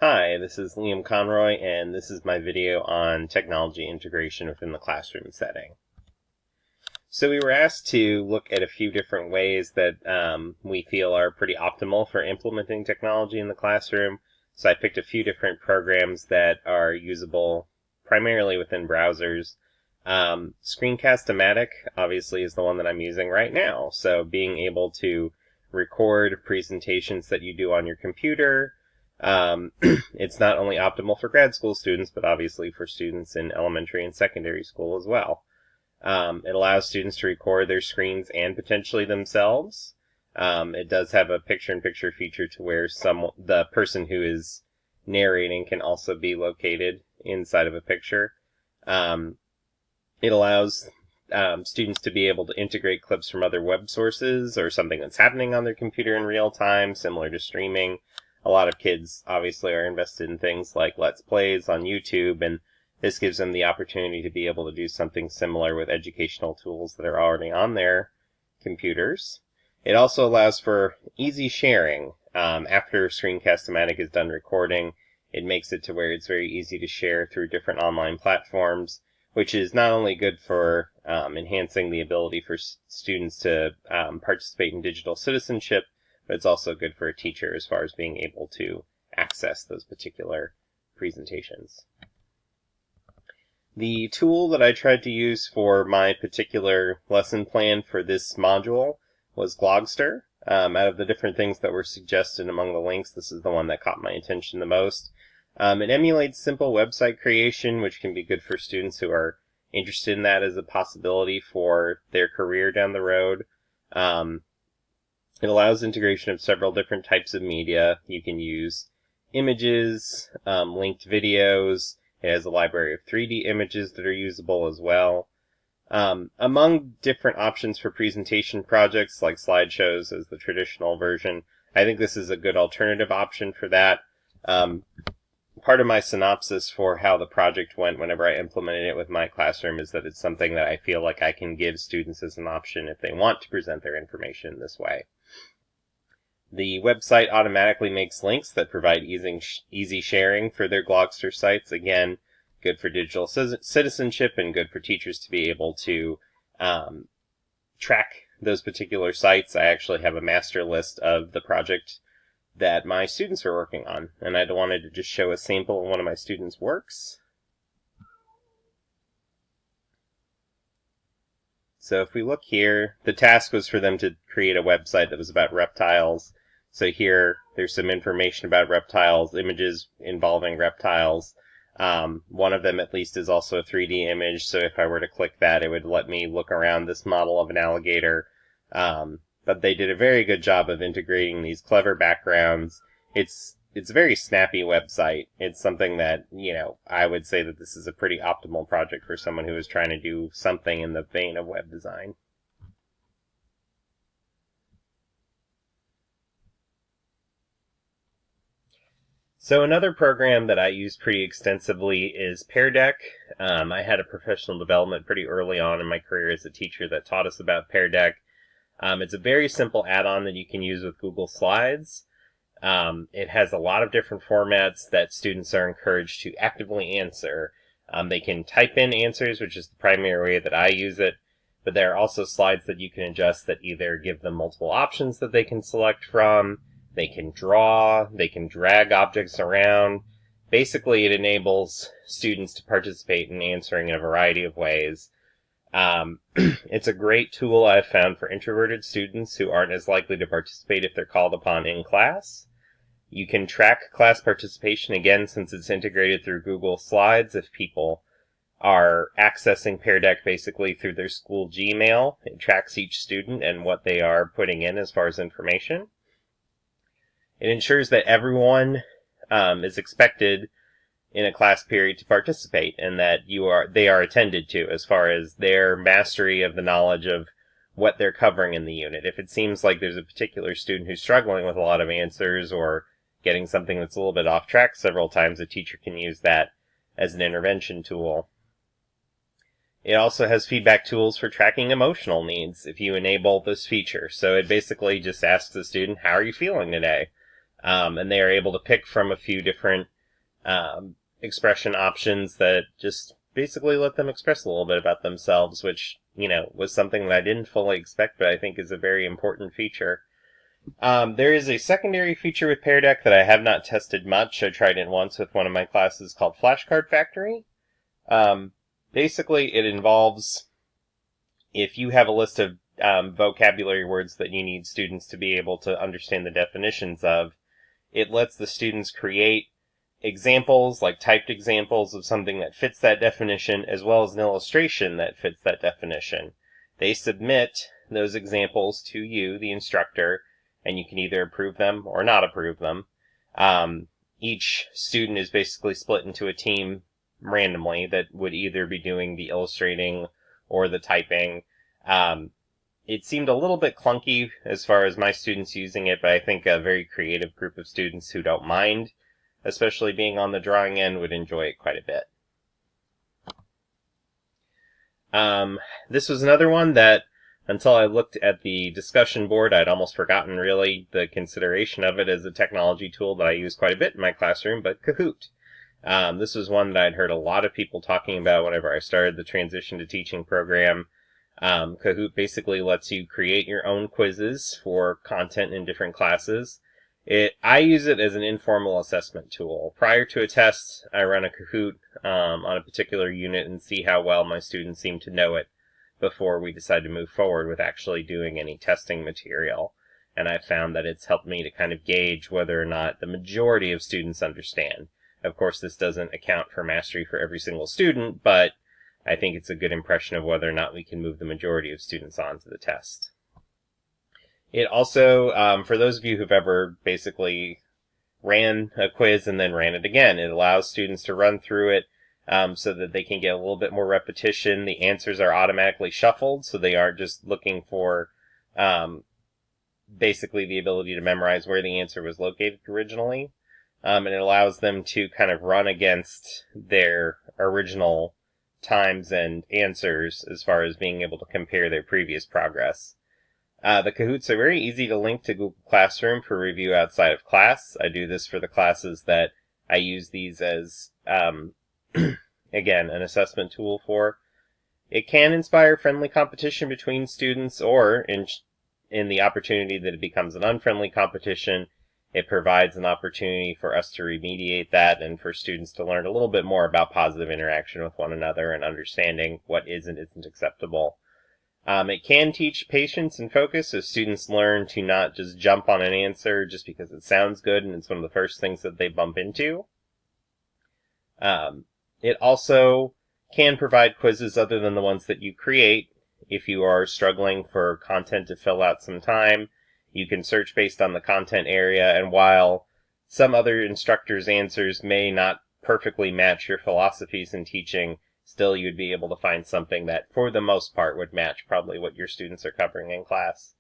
Hi, this is Liam Conroy, and this is my video on technology integration within the classroom setting. So we were asked to look at a few different ways that we feel are pretty optimal for implementing technology in the classroom. So I picked a few different programs that are usable primarily within browsers. Screencast-O-Matic, obviously, is the one that I'm using right now. So being able to record presentations that you do on your computer. It's not only optimal for grad school students, but obviously for students in elementary and secondary school as well. It allows students to record their screens and potentially themselves. It does have a picture-in-picture feature to where the person who is narrating can also be located inside of a picture. It allows students to be able to integrate clips from other web sources or something that's happening on their computer in real time, similar to streaming. A lot of kids obviously are invested in things like Let's Plays on YouTube, and this gives them the opportunity to be able to do something similar with educational tools that are already on their computers. It also allows for easy sharing. After Screencast-O-Matic is done recording, it makes it to where it's very easy to share through different online platforms, which is not only good for enhancing the ability for students to participate in digital citizenship, but it's also good for a teacher as far as being able to access those particular presentations. The tool that I tried to use for my particular lesson plan for this module was Glogster. Out of the different things that were suggested among the links, this is the one that caught my attention the most. It emulates simple website creation, which can be good for students who are interested in that as a possibility for their career down the road. It allows integration of several different types of media. You can use images, linked videos. It has a library of 3D images that are usable as well. Among different options for presentation projects, like slideshows as the traditional version, I think this is a good alternative option for that. Part of my synopsis for how the project went whenever I implemented it with my classroom is that it's something that I feel like I can give students as an option if they want to present their information this way. The website automatically makes links that provide easy sharing for their Glogster sites. Again, good for digital citizenship and good for teachers to be able to track those particular sites. I actually have a master list of the project that my students are working on, and I wanted to just show a sample of one of my students' works. So if we look here, the task was for them to create a website that was about reptiles. So here, there's some information about reptiles, images involving reptiles. One of them, at least, is also a 3D image, so if I were to click that, it would let me look around this model of an alligator. But they did a very good job of integrating these clever backgrounds. It's a very snappy website. It's something that, I would say that this is a pretty optimal project for someone who is trying to do something in the vein of web design. So another program that I use pretty extensively is Pear Deck. I had a professional development pretty early on in my career as a teacher that taught us about Pear Deck. It's a very simple add-on that you can use with Google Slides. It has a lot of different formats that students are encouraged to actively answer. They can type in answers, which is the primary way that I use it, but there are also slides that you can adjust that either give them multiple options that they can select from, they can draw, they can drag objects around. Basically, it enables students to participate in answering in a variety of ways. It's a great tool I've found for introverted students who aren't as likely to participate if they're called upon in class. You can track class participation again since it's integrated through Google Slides if people are accessing Pear Deck basically through their school Gmail. It tracks each student and what they are putting in as far as information. It ensures that everyone is expected in a class period to participate and that they are attended to as far as their mastery of the knowledge of what they're covering in the unit. If it seems like there's a particular student who's struggling with a lot of answers or getting something that's a little bit off track several times, a teacher can use that as an intervention tool. It also has feedback tools for tracking emotional needs if you enable this feature. So it basically just asks the student, how are you feeling today? and they are able to pick from a few different expression options that just basically let them express a little bit about themselves, which, was something that I didn't fully expect, but I think is a very important feature. There is a secondary feature with Pear Deck that I have not tested much. I tried it once with one of my classes called Flashcard Factory. Basically, it involves, if you have a list of vocabulary words that you need students to be able to understand the definitions of, it lets the students create examples, like typed examples of something that fits that definition, as well as an illustration that fits that definition. They submit those examples to you, the instructor, and you can either approve them or not approve them. Each student is basically split into a team randomly that would either be doing the illustrating or the typing. It seemed a little bit clunky as far as my students using it, but I think a very creative group of students who don't mind, especially being on the drawing end, would enjoy it quite a bit. This was another one that, until I looked at the discussion board, I'd almost forgotten really the consideration of it as a technology tool that I use quite a bit in my classroom, but Kahoot. This was one that I'd heard a lot of people talking about whenever I started the Transition to Teaching program. Kahoot basically lets you create your own quizzes for content in different classes. I use it as an informal assessment tool. Prior to a test, I run a Kahoot on a particular unit and see how well my students seem to know it before we decide to move forward with actually doing any testing material. And I've found that it's helped me to kind of gauge whether or not the majority of students understand. Of course, this doesn't account for mastery for every single student, but I think it's a good impression of whether or not we can move the majority of students on to the test. It also, for those of you who've ever basically ran a quiz and then ran it again, it allows students to run through it so that they can get a little bit more repetition. The answers are automatically shuffled, so they aren't just looking for basically the ability to memorize where the answer was located originally. And it allows them to kind of run against their original times and answers as far as being able to compare their previous progress. The Kahoots are very easy to link to Google Classroom for review outside of class. I do this for the classes that I use these as, again, an assessment tool for. It can inspire friendly competition between students, or in the opportunity that it becomes an unfriendly competition, it provides an opportunity for us to remediate that and for students to learn a little bit more about positive interaction with one another and understanding what is and isn't acceptable. It can teach patience and focus as students learn to not just jump on an answer just because it sounds good and it's one of the first things that they bump into. It also can provide quizzes other than the ones that you create. If you are struggling for content to fill out some time, you can search based on the content area, and while some other instructors' answers may not perfectly match your philosophies in teaching, still you'd be able to find something that, for the most part, would match probably what your students are covering in class.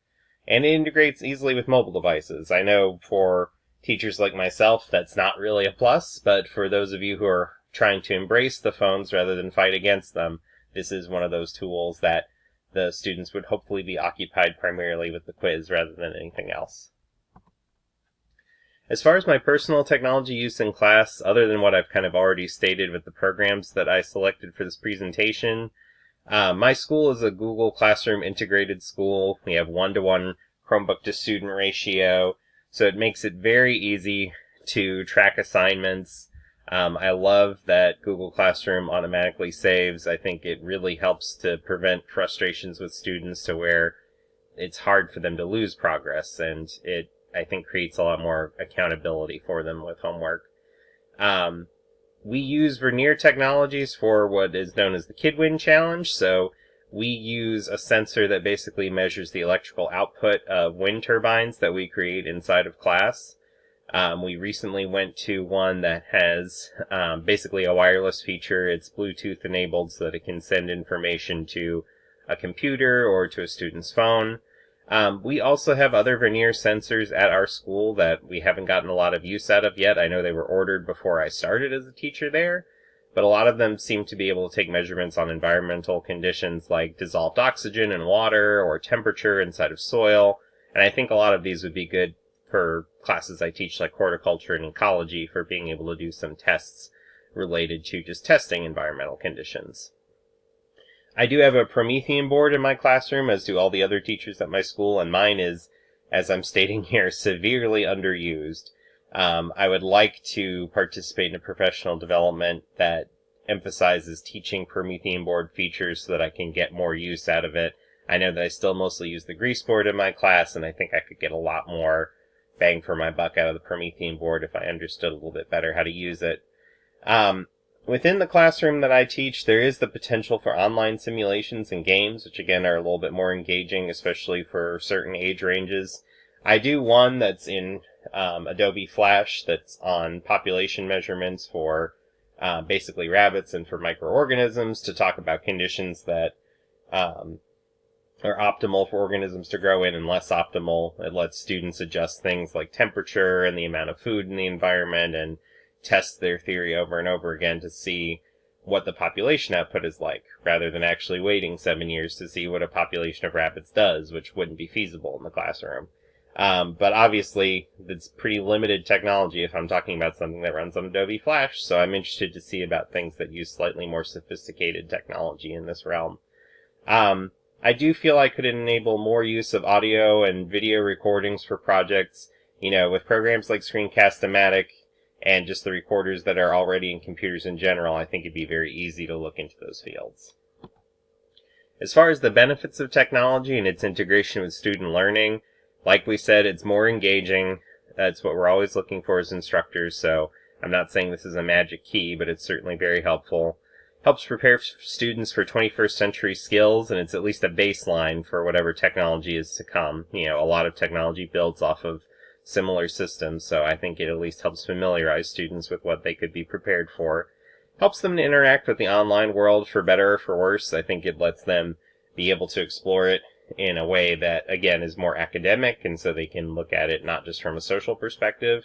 And it integrates easily with mobile devices. I know for teachers like myself, that's not really a plus, but for those of you who are trying to embrace the phones rather than fight against them, this is one of those tools that the students would hopefully be occupied primarily with the quiz rather than anything else. As far as my personal technology use in class, other than what I've kind of already stated with the programs that I selected for this presentation, my school is a Google Classroom integrated school. We have 1-to-1 Chromebook to student ratio, so it makes it very easy to track assignments. I love that Google Classroom automatically saves. I think it really helps to prevent frustrations with students to where it's hard for them to lose progress, and it, I think, creates a lot more accountability for them with homework. We use Vernier Technologies for what is known as the Kidwin Challenge, so we use a sensor that basically measures the electrical output of wind turbines that we create inside of class. We recently went to one that has basically a wireless feature. It's Bluetooth enabled so that it can send information to a computer or to a student's phone. We also have other Vernier sensors at our school that we haven't gotten a lot of use out of yet. I know they were ordered before I started as a teacher there, but a lot of them seem to be able to take measurements on environmental conditions like dissolved oxygen in water or temperature inside of soil, and I think a lot of these would be good for classes I teach like horticulture and ecology for being able to do some tests related to just testing environmental conditions. I do have a Promethean board in my classroom, as do all the other teachers at my school, and mine is, as I'm stating here, severely underused. I would like to participate in a professional development that emphasizes teaching Promethean board features so that I can get more use out of it. I know that I still mostly use the grease board in my class, and I think I could get a lot more bang for my buck out of the Promethean board if I understood a little bit better how to use it. Within the classroom that I teach, there is the potential for online simulations and games, which again are a little bit more engaging, especially for certain age ranges. I do one that's in Adobe Flash that's on population measurements for basically rabbits and for microorganisms to talk about conditions that are optimal for organisms to grow in and less optimal. It lets students adjust things like temperature and the amount of food in the environment and test their theory over and over again to see what the population output is like, rather than actually waiting 7 years to see what a population of rabbits does, which wouldn't be feasible in the classroom. But obviously, it's pretty limited technology if I'm talking about something that runs on Adobe Flash, so I'm interested to see about things that use slightly more sophisticated technology in this realm. I do feel I could enable more use of audio and video recordings for projects, with programs like Screencast-O-Matic and just the recorders that are already in computers in general. I think it'd be very easy to look into those fields. As far as the benefits of technology and its integration with student learning, like we said, it's more engaging. That's what we're always looking for as instructors, so I'm not saying this is a magic key, but it's certainly very helpful. Helps prepare students for 21st century skills, and it's at least a baseline for whatever technology is to come. A lot of technology builds off of similar systems, so I think it at least helps familiarize students with what they could be prepared for. Helps them to interact with the online world for better or for worse. I think it lets them be able to explore it in a way that, again, is more academic, and so they can look at it not just from a social perspective.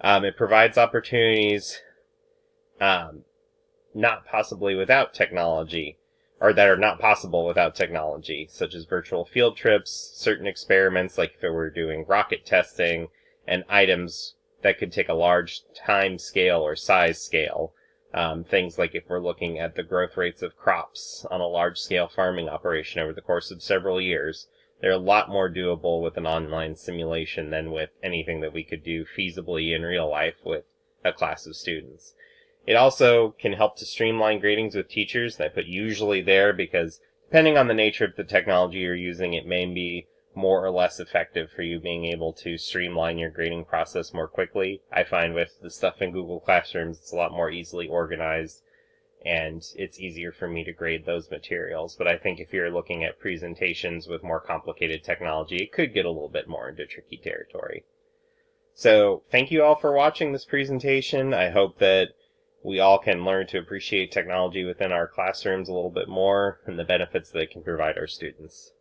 It provides opportunities not possibly without technology, or that are not possible without technology, such as virtual field trips, certain experiments, like if it were doing rocket testing, and items that could take a large time scale or size scale. Things like if we're looking at the growth rates of crops on a large-scale farming operation over the course of several years, they're a lot more doable with an online simulation than with anything that we could do feasibly in real life with a class of students. It also can help to streamline gradings with teachers, and I put usually there because depending on the nature of the technology you're using, it may be more or less effective for you being able to streamline your grading process more quickly. I find with the stuff in Google Classrooms, it's a lot more easily organized, and it's easier for me to grade those materials. But I think if you're looking at presentations with more complicated technology, it could get a little bit more into tricky territory. So, thank you all for watching this presentation. I hope that we all can learn to appreciate technology within our classrooms a little bit more and the benefits that it can provide our students.